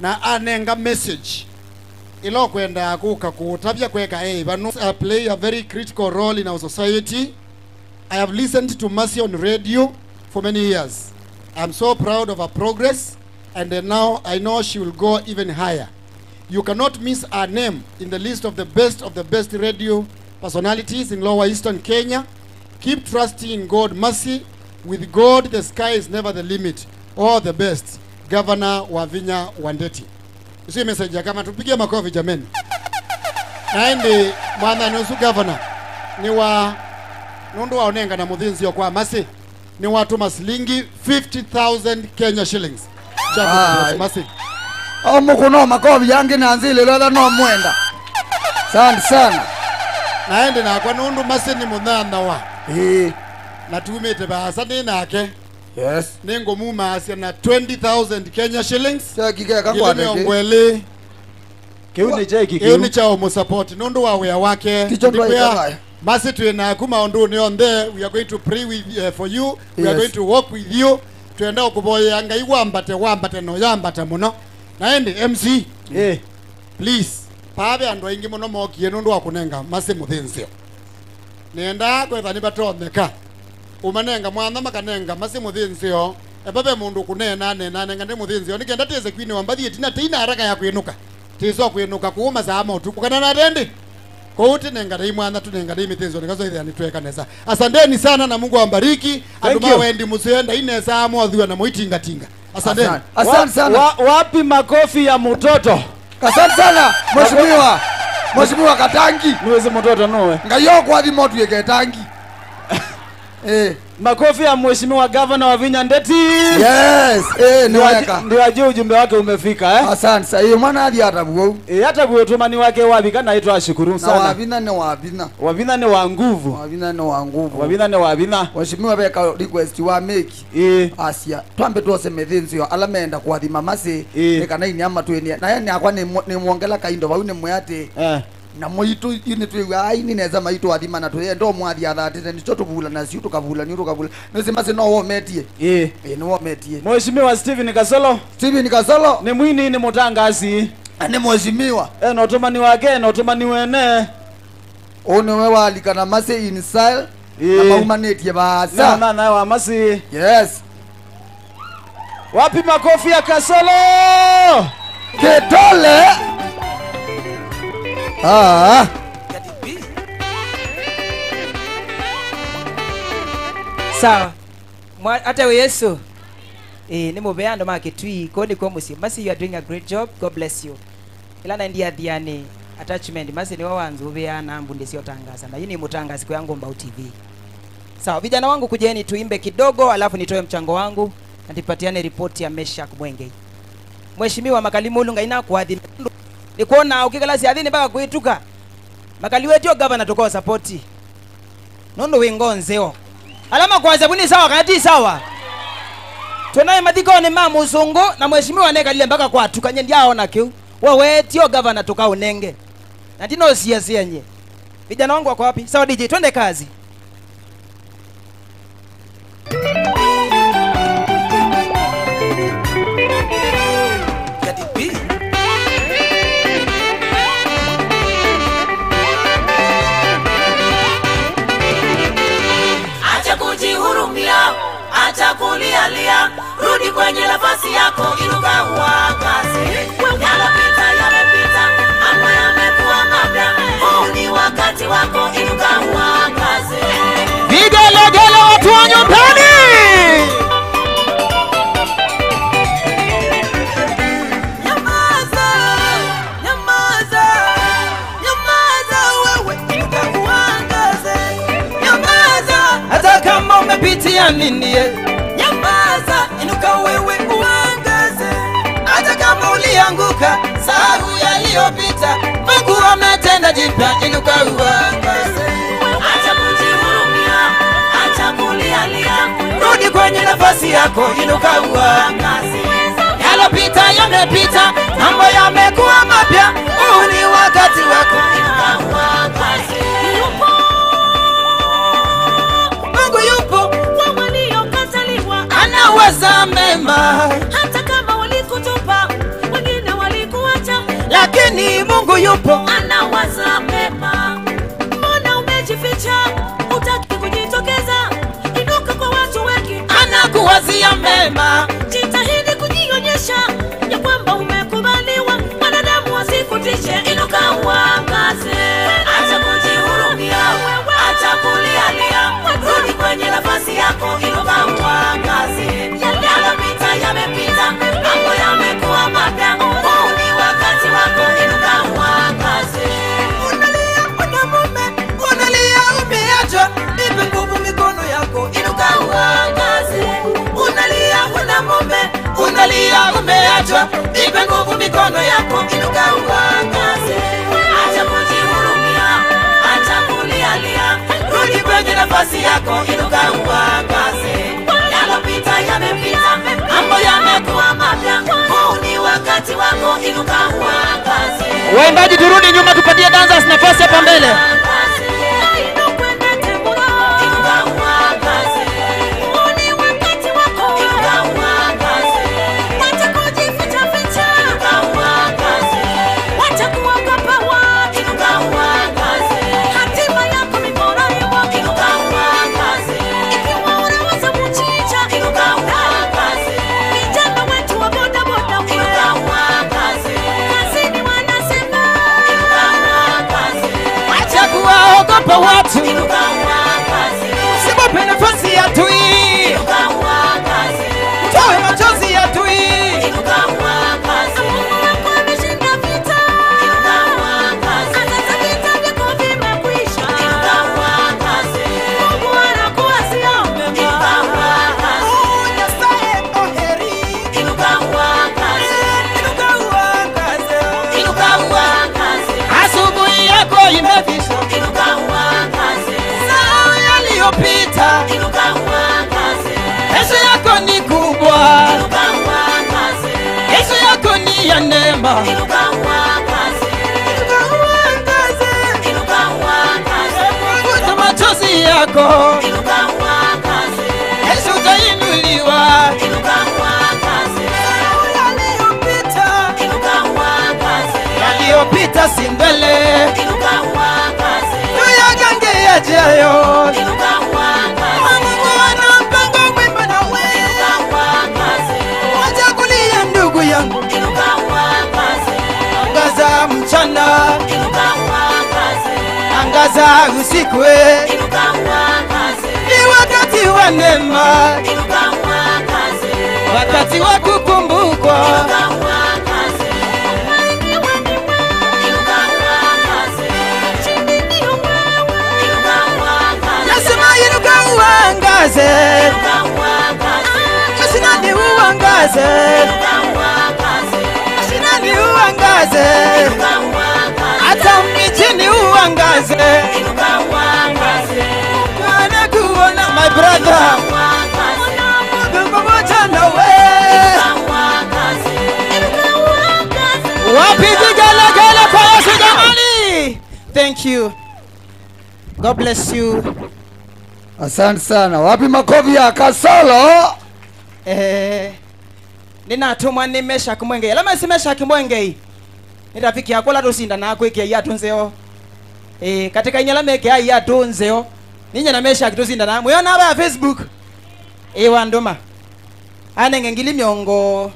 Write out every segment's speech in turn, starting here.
na anenga message ilo kwenda kuka kutabia kweka banu play a very critical role in our society. I have listened to Mercy on radio for many years. I'm so proud of her progress, and now I know she will go even higher. You cannot miss her name in the list of the best radio personalities in Lower Eastern Kenya. Keep trusting in God, Mercy. With God, the sky is never the limit. All the best, Governor Wavinya Wandeti. Isi message kama tupige makofi jameni. Naende mwana nusu governor ni wa nundu waonenga na mudhinzi kwa Mercy ni watu maslingi 50,000 Kenya shillings. Mercy. Mukuno makofi yangi nanzile lada no mwenda. Sana. Naende na kwa nundu Mercy ni mudhana wa. Na tumete basa ni nake. Yes. Nengo muma asia na 20,000 Kenya shillings. Kike kakwa neke. Ongwele. Keuni cheki. Keuni chao musupport. Nundu wa wea wake. Ndikuya. Mercy tuena kuma onduni on there. We are going to pray with for you. We are going to walk with you. Tuenda ukuboye anga wambate no yambate muno. Naende MC. Please. Pabe ando ingi muno mokie nundu wa kunenga. Mercy muthinsio. Nienda kwetha nibatoneka. Umanenga mwana makanenga Mercy muthinsio. Ebabe mundu kunena nenga ndi muthinsio. Nikenda teze kwini wambathie tina haraka ya kuinuka. Tiso kuinuka kuuma sama utuku kana narendi. Kouti nenga dai mwana tunenga dai mithinsio nikazo ile anitweka nesa. Asanteni sana na Mungu awabariki. Anduma wendi musienda inesa amothiwa na moitinga tinga. Asanteni. Asante sana. Wapi makofi ya mtoto? Asante sana. Mheshimiwa Katangi. Niweze mtoto nowe. Ngayo kwa di motu yeke Katangi. Makofi ya Mheshimiwa Governor Wavinya Ndeti. Yes, niweka. Ndio aje ujumbe wake umefika Asante sana. Mwana hadi hata buo. Hata buo tumani wake wapi kana aitwa ashukuru sana. Wavina ni wavina. Wavina ni wa nguvu. Wavina ni wa nguvu. Wavina ni wavina. Mheshimiwa beka request wa make. Asia. Twambe tuose methinzio alamenda kwa thima Mercy kana ini ama twenia. Na yani akwa ni muongela kaindo baune mwate. Na moitu ini twiwa aini neza maitu adima na tuye ndo mwathi athatite nicho tuvula na siu tukavula ni tukavula nizima se no wometie no wometie. Mheshimiwa Steven Kasolo ni mwini ni mutangazi ni mheshimiwa no tumani wake no tumani wene one we walika na Mercy in style na maumanetie basa na wa Mercy. Yes. Wapi makofi ya Kasolo Ketole. Sawa. Hata Yesu. Ni mubeando maketui kodi kwa musi. Mercy, you are doing a great job. God bless you. Ila na ndia diane attachment. Mercy ni wawanzu ubeana mbunde sio tangaza. Na yini mutangazi kwa yangu Mbau TV. Sawa, vijana wangu kujeni tuimbe kidogo alafu nitoe mchango wangu na nipatiane ripoti ya Meshak Mwenge. Mheshimiwa Makalimulu ngaina kuadhi. Ni kuona ukikalasi adhini baka kuituka. Makaliwetio governor tokoa supporti. Nondo wengonzeo. Alama kwanza buni sawa kati sawa. Tunaye madhiko ni mama uzungu na mheshimiwa neka lile mpaka kwa tukanye ndiao na kiu. Wewe tio governor toka unenge. Na ndino siasa yenye. Vijana wangu wako wapi? Sawa DJ twende kazi. Acha kulialia, rudi kwenye nafasi yako, inuka uangaze. Yalopita yamepita, mambo yamekuwa mapya. Huu ni wakati wako, inuka uangaze. Vigelegele watu wa nyumbani. Nyamaza, nyamaza, nyamaza wewe, inuka uangaze. Nyamaza, hata kama umepitia nini nyamaza, inuka wewe uangaze. Hata kama ulianguka sahau yaliyopita, Mungu ametenda jipya, inuka uangaze. Acha kujihurumia, acha kulialia, rudi kwenye nafasi yako, inuka uangaze. Yalopita yamepita, mambo yamekuwa mapya. Huu ni wakati wako, inuka uangaze. Mungu yupo kwa waliokataliwa, anaweza mema. Hata kama walikutupa, wengine yupo anawaza mema. Mbona umejificha, hutaki kujitokeza? Inuka kwa watu wengi, anakuwazia mema. Jitahidi kujionyesha ya kwamba umekubaliwa, wanadamu wasikutishe. Inuka uangaze, acha kujihurumia, acha kulialia, rudi kwenye nafasi yako. Inuka uangaze, yaliyopita yamepita, mambo yamekuwa mapya. Huu ni wakati wako, inuka uangaze. Unalia una mume, unalia umeachwa, ipe nguvu mikono yako. Inuka uangaze. Unalia una mume, unalia umeachwa, ipe nguvu mikono yako. Inuka uangaze. Acha kujihurumia, acha kulialia, rudi kwenye nafasi yako. Inuka uangaze. Yalopita yamepita, mambo yamekuwa mapya. Huu ni wakati wako, inuka uangaze. Waimbaji turudi nyuma tupatie dancers nafasi hapa mbele. Watu usibope nafasi ya tui, toe machozi ya tui. Asubuhi yako imefika, pita. Yesu yako ni kubwa, Yesu yako ni ya neema. Futa machozi yako, Yesu utainuliwa. Yaliyopita si mbele, tuyagange yajayo. Angaza mchana, angaza usiku, ni wakati wa neema, wakati wa kukumbukwa. Nasema inuka uangaze, Sinani uangaze, Sinani uangaze, hata mjini uangaze. Wana kuona my brother, pamoja nawe. Wapi vigelegele kwa Yesu jamani? Thank you. God bless you. Asante sana. Wapi makofi ya Kasolo? Ninatumwa ni Meshaki Mwenge. Lama si Meshaki Mwenge. Ni rafiki yako la tusinda na kweke ya tunzeo. Katika inyala meke ya tunzeo. Ninyi na Meshaki tusinda na muyona aba Facebook. Wandoma. Anenge ngili miongo.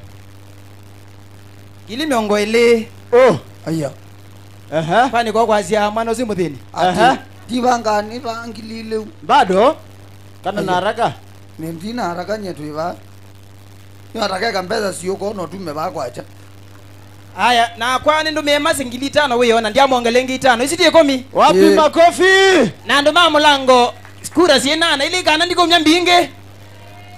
Ngili miongo ile. Oh, aya. Pani kwa kwazia mwana zimuthini. Divanga ni vangilile. Bado? Kana na haraka? Nindina haraka nyetu iva. Ni haraka kambeza sio kono tume bakwacha. Aya, na kwani ndume mazingili 5 wewe ona ndia mongelengi 5. Isitie komi. Wapi makofi? Na ndo mulango. Skura sienana ile kana ndiko mnyambinge.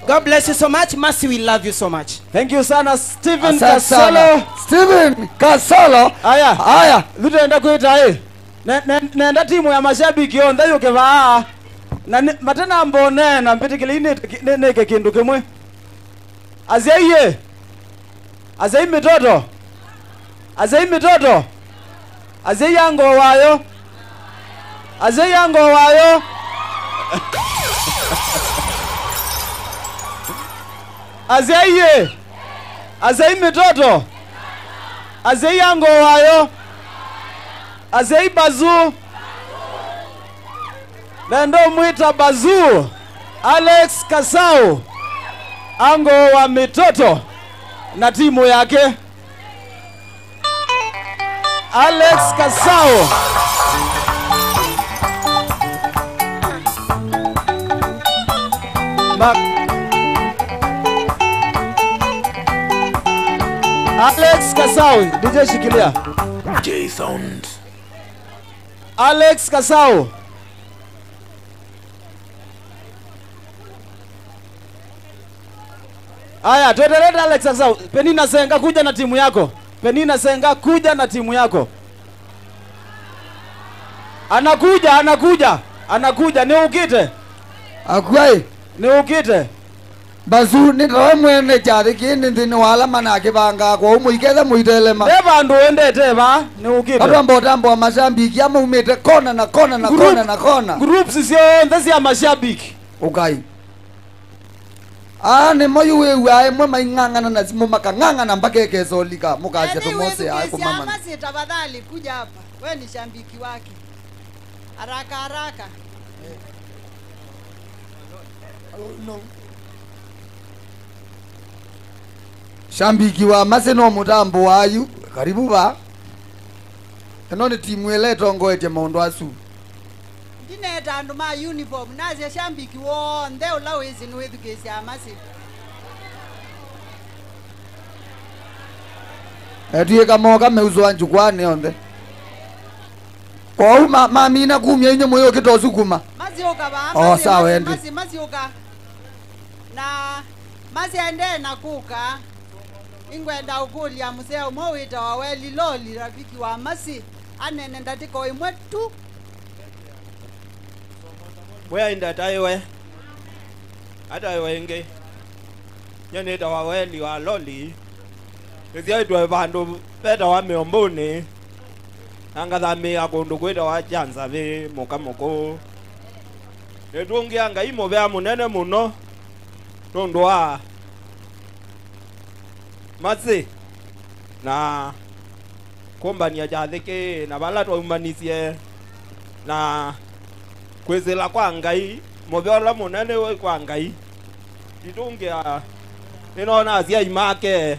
God bless you so much. Mercy, we love you so much. Thank you sana Stephen Kasolo. Stephen Kasolo. Aya, lutaenda kuita nenda timu ya mashabiki onda yuke vaa. Na matena mbone na mpitikile neke kindu kimwe. Azeye. Azeye mitoto. Azeye mitoto. Azeye yango wayo. Azeye yango wayo. Azeye. Azeye mitoto. Azeye yango wayo. Azei Bazu. Nendo mwita Bazu. Alex Kasau. Ango wa Mitoto na timu yake. Alex Kasau. Alex Kasau, DJ shikilia. Jason. Alex Kasau. Aya, tuendelee Alex Kasau. Penina Senga kuja na timu yako. Penina Senga kuja na timu yako. Anakuja, ni ukite. Akwai. Ni ukite. Bazu ni roe mwene chari kini ndini wala manake banga kwa umuikeza muitelema. Eba ndo endete ba, ni ukite. Watu ambo wa mashabiki ama umete kona na kona. Groups sio ndasi ya mashabiki. Okay. Ne moyo wewe aye mwe maingangana na simu makangangana mpaka kezo lika mukaje tumose aye kwa mama. Masi tafadhali kuja hapa. Wewe ni shambiki wake. Haraka. No. Shambiki wa Maseno mutambo wayu karibu ba. Enone timu eleto ngoete maondo asu. Ndineta andu ma uniform naze shambiki wo nde ulawezi ni wetu kesi amasi. Etiye kamoka meuzo anjukwane onde. Kwa mami na kumya inyo moyo kitosu kuma. Mazioka ba. Oh sawa endi. Mazioka. Na mazi ende na kuka. Ingwenda ukulia museo mwita waweli loli rafiki wa masi. Anene ndatiko imwetu. Where in that highway? Highway nge. Nyeneta waweli wa loli. Nziaitwa vandu peta wa miomboni. Angathami akundu kwita wa chanza vi mukamoko. Netungianga imo vya munene muno. Tondu wa Matsi na kombania jathike na bala twaumanisye na kwizila kwa Ngai muvyola munene we kwa Ngai itungia ninona azia imake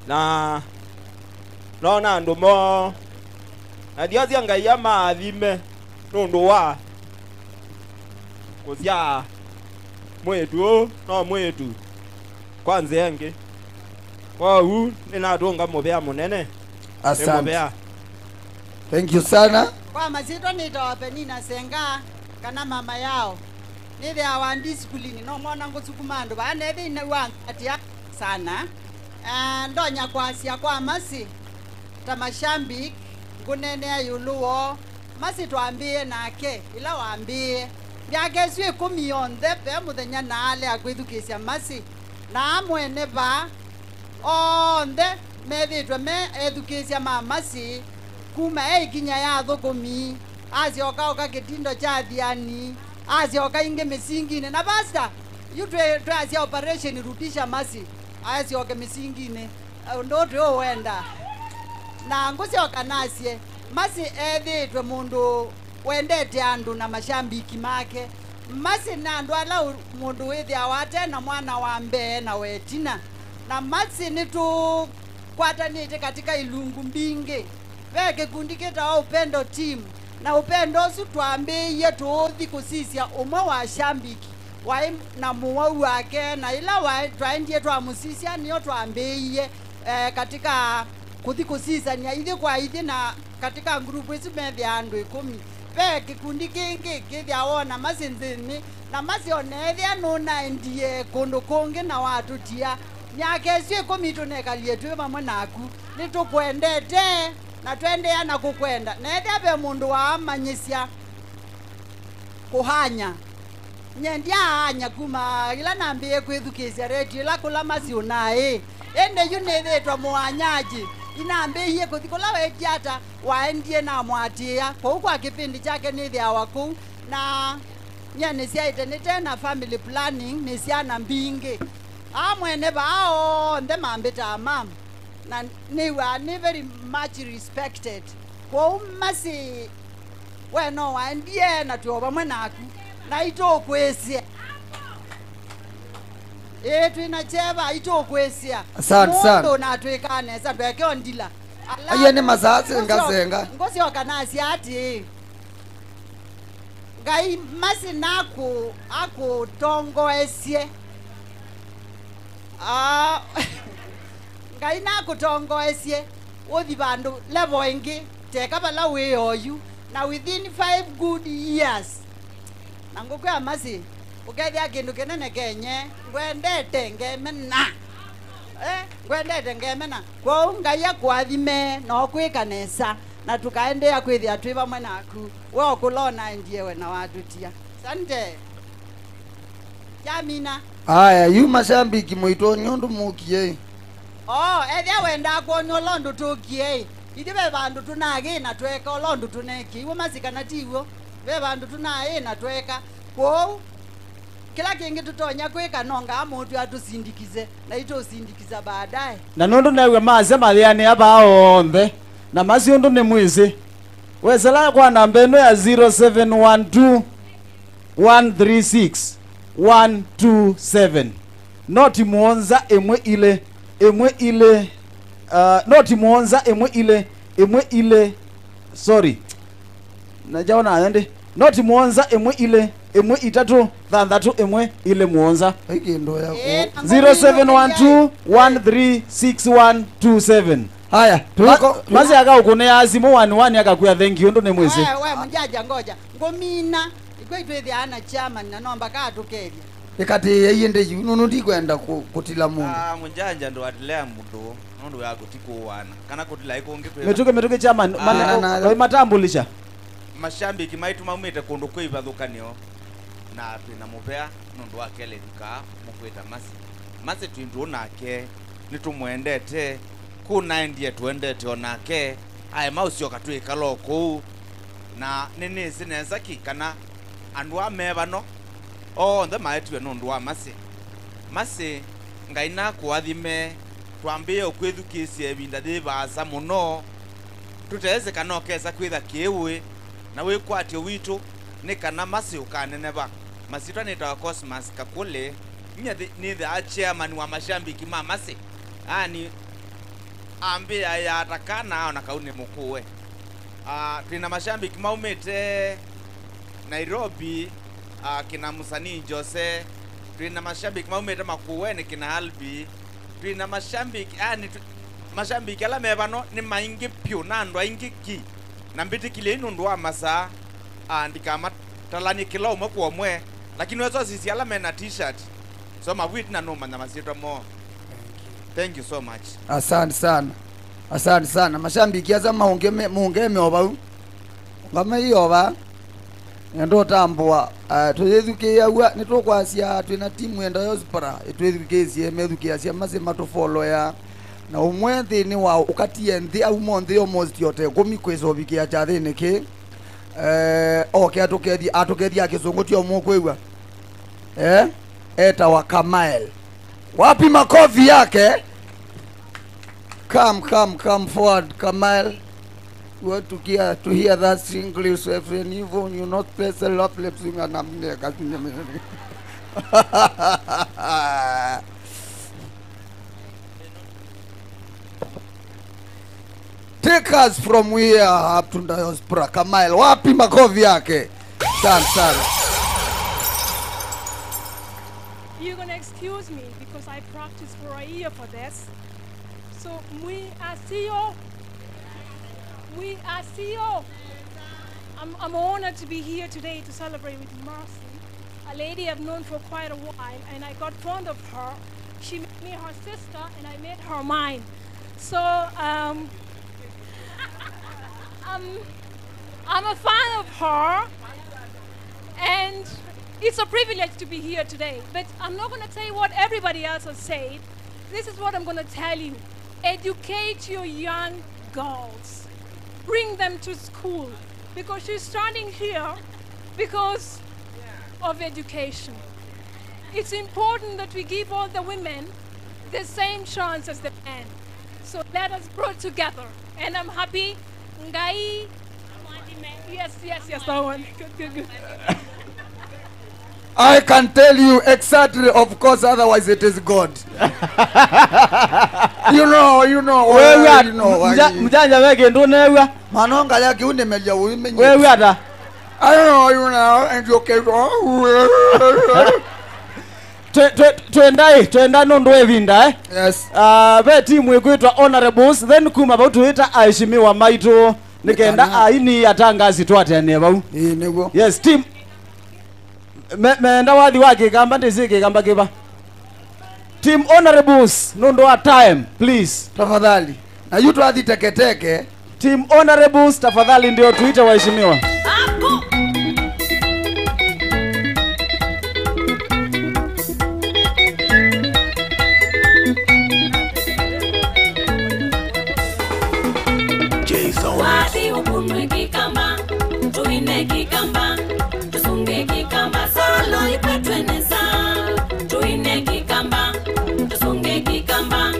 na nona ndumo adiazia Ngai ya mathime nundu wa kuzia mwetu no mwetu kwanza yange wow ninatunga muvea munene. Asante. Thank you sana. Kwa mazito nitawapenina Senga kana mama yao. Nithe awandi skulini no mwana ngusukumando bane thi na wangatia sana. Ndonya kwasia kwa masi tamashambi ngunene ayuluo masi twambie nake ila waambie byagezwe kumionde pe muthenya nale akwithukisia masi na amwene ba onde methitwe me edukisia mamasi kuma eikinya ya thukumi azioka oka kitindo cha thiani azioka inge misingine na basta yutwe twasia operation rudisha masi azioka misingine ndo tyo wenda na ngusioka nasie masi ethitwe mundu wendete andu na mashambiki make masi na andu ala mundu withi awate na mwana wa mbee na wetina na masi nitu kwatanite katika ilungu mbingi weke kundikita wa upendo team na upendo su twambiye tuthi kusisia umwe wa shambiki wa na muwau wake na ila wa twaendie twamusisia niyo twambiye katika kuthi kusisania ithi kwa ithi na katika grupu isu methi andu 10 pe kikundi kingi kithia wona masinzini na masionethia nuna ndie kundu kungi na watu tia nyakesi 10 tunekalie tu mamwe naku nitukwendete na twendea na kukwenda nethia be mundu wa amanyisia kuhanya nyendia hanya kuma ila nambie kwithukisia redio la kula masionae ende yunethetwa mwanyaji inambiye kuthikola wejata waendie na mwatia kwa huko kipindi chake nithia waku na nyene siaite ni tena family planning ni siana mbingi amwene bao nde mambita mam na ni very much respected kwa masi weno wandie na tuoba mwanaku na ito kwesia twina cheva ito kwesia Asante sana. Mundu na twikane sa tweke ondila Aye ni mazazi ngazenga. ngosi wakanasi ati ngai masi naku akutongoesie ngai nakutongoesie uthi bandu level ingi teka bala wiyoyu na within 5 good years na ngukwea masi ukethia kindu kinene kenye ngwendete ngemena ngwendete ngemena kwa ngai akwathime no kwikanesa na tukaendea kwithia twi bamwe naku we okulona ndiye na watutia sante Jamina Aya yu mashambiki mwito nyondu mukie. ethia wenda kuonyo londu tukie ithibe bandu tunagi na tweka londu tuneki iwo masikana tiwo be bandu tunai na tweka kwa kila kingi tutonya kwika nonga mutu atusindikize na itosindikiza baadaye na nundu newe maze mathiani aba onthe na masi undu ni mwizi wesela kwa namba ino ya 0712 136 127 noti muonza emwe ile noti muonza emwe ile sorry najaona ayende noti muonza emwe itatu thanthatu emwe ile muonza Ikindo yako. 0712 136 Haya, tuko mazi aka ukune asimu 11 akakuya thank you ndo ne mwezi we munjaja ngoja ngomina iko itwethia ana chairman na nomba katukeria ikati yeyende yununu ndikwenda kutila mundu. Munjanja ndo atilea mundu nondu ya kutikuwana kana kutila ikonge metuke chairman matambulisha mashambiki maitu maumite kundu kwivathukanio na twina muvea nondu wakele duka mukwita masi twindu nake nitumwendete kunaendie tuendete onake aye mausioka twikalo kuu na nini sineza kikana andu amevano onthe maetue nondu wa masi ngai nakuathime twambie ukwithukisie evinda thivasa muno tuteze kana okesa kwitha kiwi na wikwatio witu ni kana masi ukaneneva masitwa nitawa Cosmas Kakule ni the chairman wa mashambiki ma masi ani ambia ya atakana na kaune mukuwe twina mashambiki maumite Nairobi kina Musani Jose twina mashambiki maumite Makueni kina Albi twina mashambiki mashambiki ala mevano ni maingi pyu na ndo aingi ki na mbiti kile inu ndo amasa andika matalani kila umwe kwa mwe lakini wezo sisi ala mena t-shirt so mawit na noma na masito mo. Thank you so much. Asante sana mashambiki aza muungeme oba ngama iyoba ndo tambua tuyethukia wa nitokwasia twina timu enda yospara twethukisie methukia cia masema to follow ya na umwe thini wa ukatie nthi au monthi almost yote kumi kwicobikia cha thini ki okay atukethia kizungu tio mukwewa eta wa Kamael wapi makofi yake come forward Kamael. We want to hear that English refrain even you not play a lot of sing and I'm there. Take us from here up to diaspora. Kamael, wapi makofi yake? Sana. You're gonna excuse me because I practiced for a year for this. So we are CEO. I'm honored to be here today to celebrate with Mercy, a lady I've known for quite a while, and I got fond of her. She made me her sister, and I made her mine. So I'm a fan of her, and it's a privilege to be here today. But I'm not going to say what everybody else has said. This is what I'm going to tell you. Educate your young girls. Bring them to school, because she's standing here because of education. It's important that we give all the women the same chance as the men. So let us grow together. And I'm happy Ngai. Yes, that one. Good. I can tell you exactly, of course, otherwise it is God. you know. Mjanja weke ndo newa. Manonga yake unemeja uimenye. Wewe ata. I don't know, and you okay. Twenda nondo evinda Yes. Be timu ikuitwa Honorables, then kuma bautu ita aheshimiwa maitu nikenda aini atangazi twatene bau. Nego. Yes, team. Menda wathi wake kamba ndizike kamba kiba. Team Honorables, nondo wa time, please. Tafadhali. Na yutu adhi teketeke. Team Honorables, tafadhali ndio tuite waheshimiwa. Wadi upunwe kikamba, tuine kikamba, tusunge kikamba, solo ipetweneza. Tuine kikamba, tusunge kikamba,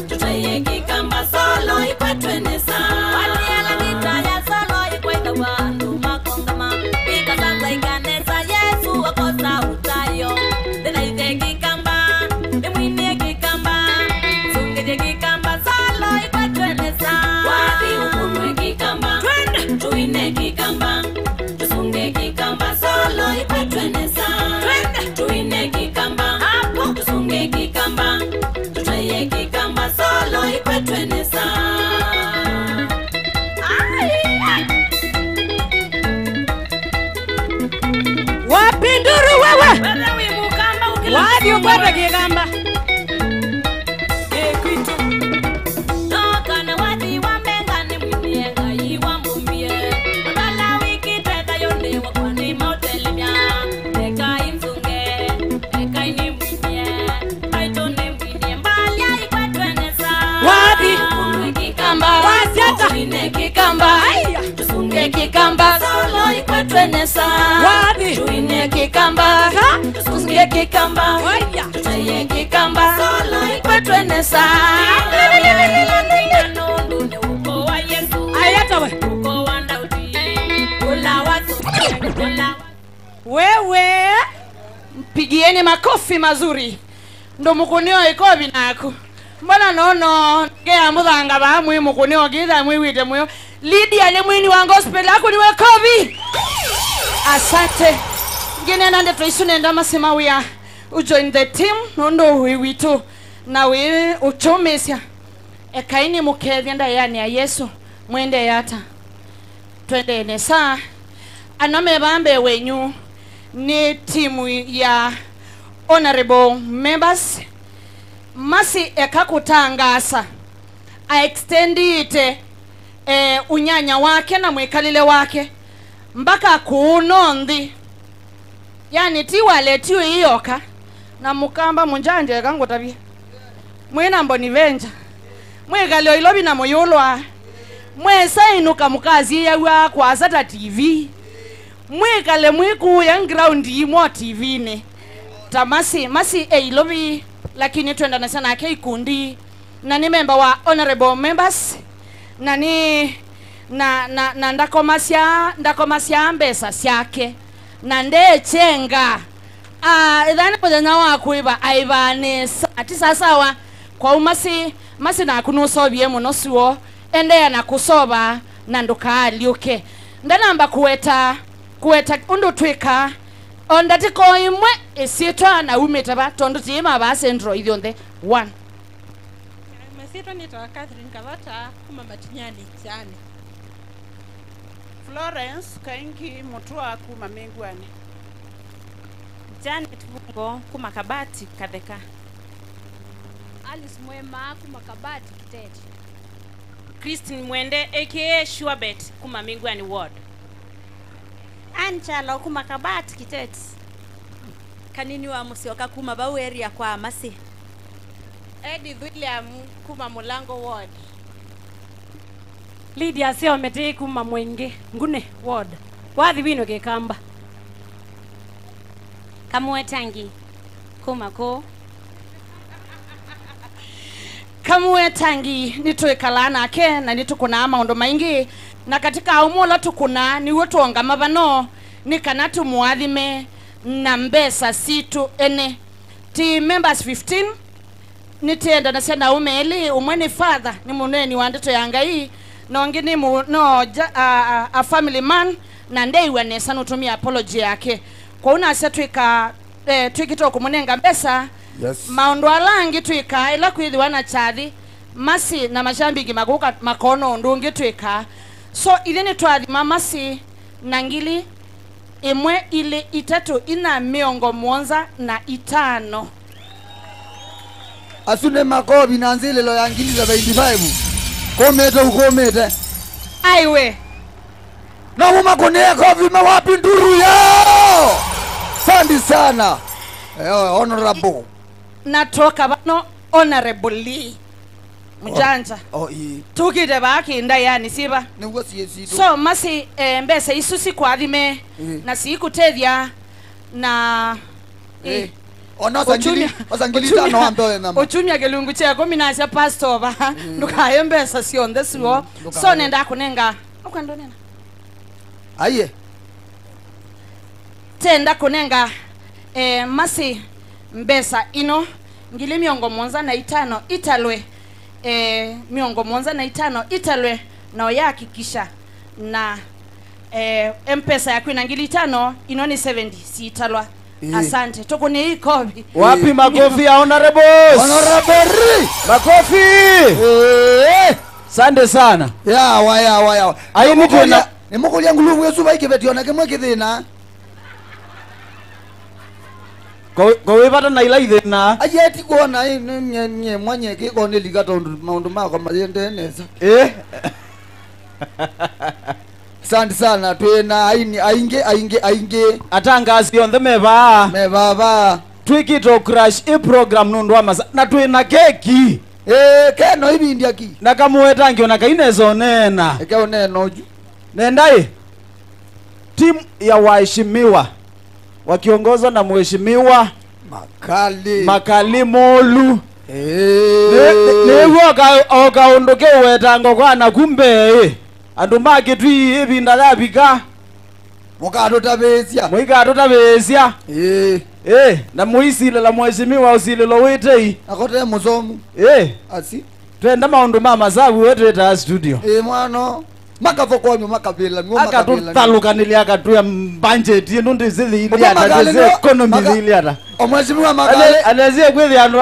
tutaye kikamba, solo ipetweneza. Wadi ala kitaya, solo ikweta wandu makongama. Ikasanza ikaneza, Yesu wakosa utayo. Tena ite kikamba, imwine kikamba, sunge kikamba, solo ipetweneza. Wadi upunwe kikamba, tuine kikamba, tusunge kikamba, solo ipetweneza. Tuine kikamba, tusunge kikamba, tutaye kikamba, solo ipetweneza. Wapinduru wewe. Wadi ukweta kikamba. Tusunge kikamba, solo ipetweneza. Wadi Tuine kikamba, tusunge kikamba, tutaye kikamba, solo ipetweneza. ayata we. Wewe mpigieni makofi mazuri. Ndo mukunio iko binako. Mbona nono gea muthanga ba mwi mukunio githa mwi wite mwi Lydia ni mwini wa gospel yako ni wekovi. Asante. Ngine nande tuisune ndama Mawia. Ujoin the team nondo wiwitu na we uchomesya. Ekaini mukethia nda yani ya Yesu mwende yata. Twende nesa. Aname bambe wenyu ni timu ya honorable members. Masi ekakutangasa a extendite unyanya wake na mwekalile wake mpaka kuunondi, yani tiwaletiwe iyoka na mukamba munjanje kangu tabia mwina mboni venja mwekalio ilobi na moyolwa mwesa inuka mukazi ya kwa sata TV mwekale mwiku ya ground imo TV ne tamasi masi ilobi, lakini tuendana sana ake ikundi na ni member wa honorable members na ni na ndakomasya mbesa syake na ndechenga idhani kwa na wakuiba aivanesa ati sasawa kwa umasi na kunusobye munosuo ende na kusoba na ndukaliuke ndanamba kuweta undu twika ondatiko imwe esitwa na umetaba tondu tima ba centro idhonde 1 Masito ni tawa Catherine Kavata kuma matinyani cyane. Florence Kaingi Mutua kuma Mengwani. Janet Bungo kuma Kabati Kadeka. Alice Mwema kuma Kabati Kitete. Christine Mwende aka Shuabet kuma Mengwani ward. Anchalo kuma Kabati Kitete. Kanini wa Musioka kuma Bau area kwa Masi. Edith William kuma Mulango ward. Lydia Seo Mete kuma Mwenge Ngune ward. Wathi wino kekamba. Kamuwetangi kuma ko. Kamuwetangi nitwekalana ke na nitukuna maondo maingi na katika aumulo tukuna ni wetu ongama bano ni kanatu muadhime na mbesa situ ene ti members 15 nitienda na sena umeli umweni father ni muneni wandeto yanga hii nongini a family man na ndei wanesa nutumia apology yake kwa una ase twikito kumunenga mbesa. Yes. Maondo alangi twika ila kwili wana chadi masi na mashambigi maguka makono ndungi twika so ideni twadi mamasi nangili imwe ile itatu ina miongo mwonza na itano asune makobi na nzile lo yangiliza 25 komete ukomete aiwe na muma kone kobi mawapi nduru yao sandi sana honorable natoka bano honorably mjanja tukide baki nda yani siba so masi mbesa isusi kwathime na sikutethia na ona sangili tano ambaye namba uchumya gelungu cheko mina sia pastor ba ndukaye mbesa sionde siwo so nenda kunenga ukwandonena aye tenda kunenga masi mbesa ino ngili miongo monza na itano italwe miongo monza na itano italwe na yakikisha na mpesa ya kwina ngili itano ino ni 70 si italwa. Asante tukuni hii kobi wapi makofi ya honorable makofi sande sana ya ayi mtu na nimukulia ngulumu yesu baike betiona kemwe kithina ko webata na ila ithina ayeti kuona nye mwanye kiko ni ligato maundu mako mayende neza Sante sana twena ainge atangasi on the meva twikito crash e program nundu amasa na twena keki keno ibindi aki na Kamuwetangi ona kainezo nena oneno ju nendai timu ya waheshimiwa wakiongozwa na mheshimiwa Makali Molu okaunduke Wetango kwana kumbe andu make twi ibinda labika mukato tabezia na muisile la mheshimiwa usile lo wetei akote muzomu asi twenda maundu mama zabu wetu eta studio mwana makavokonyo makabela akatutalukanile akatuya budget yenu ndizili ili ata economy ili ata omweshimiwa Makali alezie kwethi andu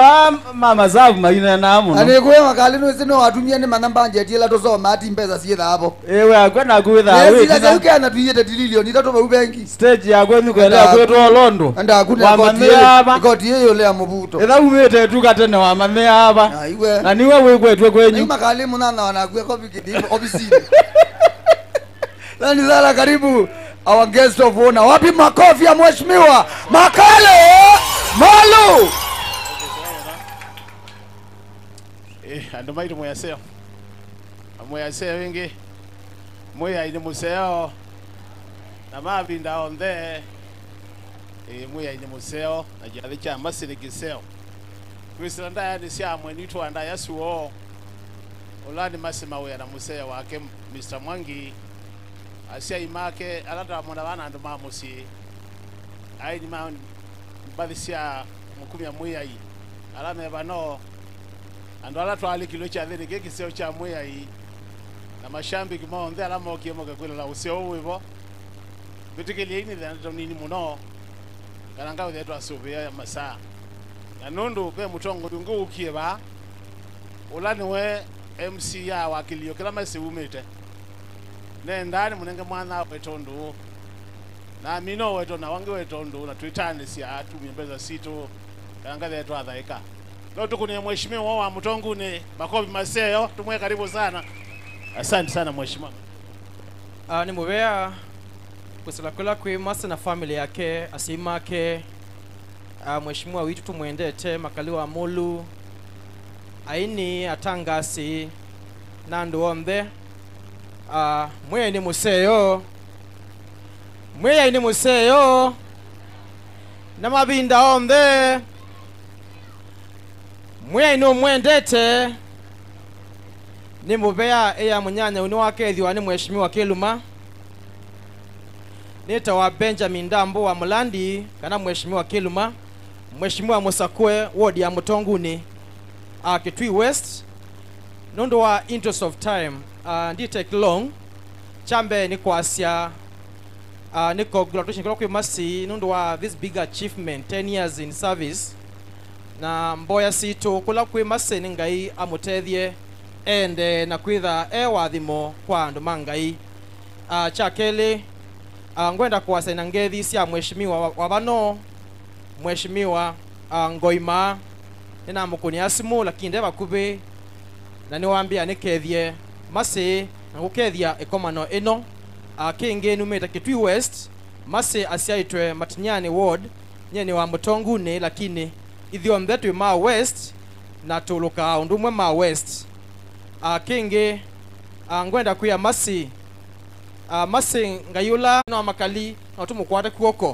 mama zabu maina namu anekwe Makali no sino watumia ni manamba njeti la tozoma ati mbeza sietha hapo ewe akwena kwitha wewe sasa ukana tuyete dililioni tatu ubengi stage ya kwenyu kwela kwetu Olondo anda akuna koti yeyo le amubuto etha umete tuka tene wa mame hapa na niwe wekwetwe kwenyu ni Makali munana wanakwe kopi kidi ofisi Nani zala karibu our guest of honor. Wapi makofi ya mheshimiwa Makali Molu. Ando maitu mwaseo. Mwaseo wingi. Moya ine museo. Na mabinda onde. Moya ine museo na jalicha masini kiseo. Kristo ndaya ni sia mwenito andaya suo. Olani masima we na museo wake Mr. Mwangi. Asia imake alata mwana wana ndo mamusi ai ni ma badisia mukumi ya muya hii alame bano ando alatu alikilo cha dhini keki sio cha muya hii na mashambi kimonde alama okiemo kakwila la usio hivyo bitikili ini ndo nini muno kananga wetu asubia ya masaa na nundu pe mutongo dungu ukieba ulani we MC ya wakilio kila masi umete nendani munenge mwana wetondu na mino weto na wange wetondu na tuitane si atu miembeza sito kangale yetu adhaika leo tukuni mheshimiwa wa Mutongu ni makobi maseo tumwe karibu sana asante sana mheshimiwa ni mubea kusalakula kwe masa na family yake asimake mheshimiwa witu tumwendete Makali wa Molu aini atangasi nandu ombe mwe ni museyo na mabinda onde mwe no mwendete ni muvea ya munyanya uni wakethiwa ni mheshimiwa Kiluma nita wa Benjamin Dambo wa Mulandi kana mheshimiwa Kiluma, mheshimiwa Musakwe ward ya Mutonguni Kitui West. Nondo wa interest of time ndi take long chambe ni kwasia ni congratulations kwa masi nondo wa this big achievement 10 years in service na mboya sito kula kwi masi ni ngai amutethie ende na kwitha wathimo kwa andu mangai chakeli ngwenda kuwasaina ngethi cia mheshimiwa wabano mheshimiwa Ngoima nina mukuni asimu lakini ndeba kubi na ni wambia nikethie masi na gukethia ekomano ino kingi numeta Kitui West masi asiaitwe Matinyani ward nyene wa Mutonguni lakini ithio mbetu ma West na tuluka undumwe ma West kingi ngwenda kuya masi masi ngayula no makali na tumukwate kuoko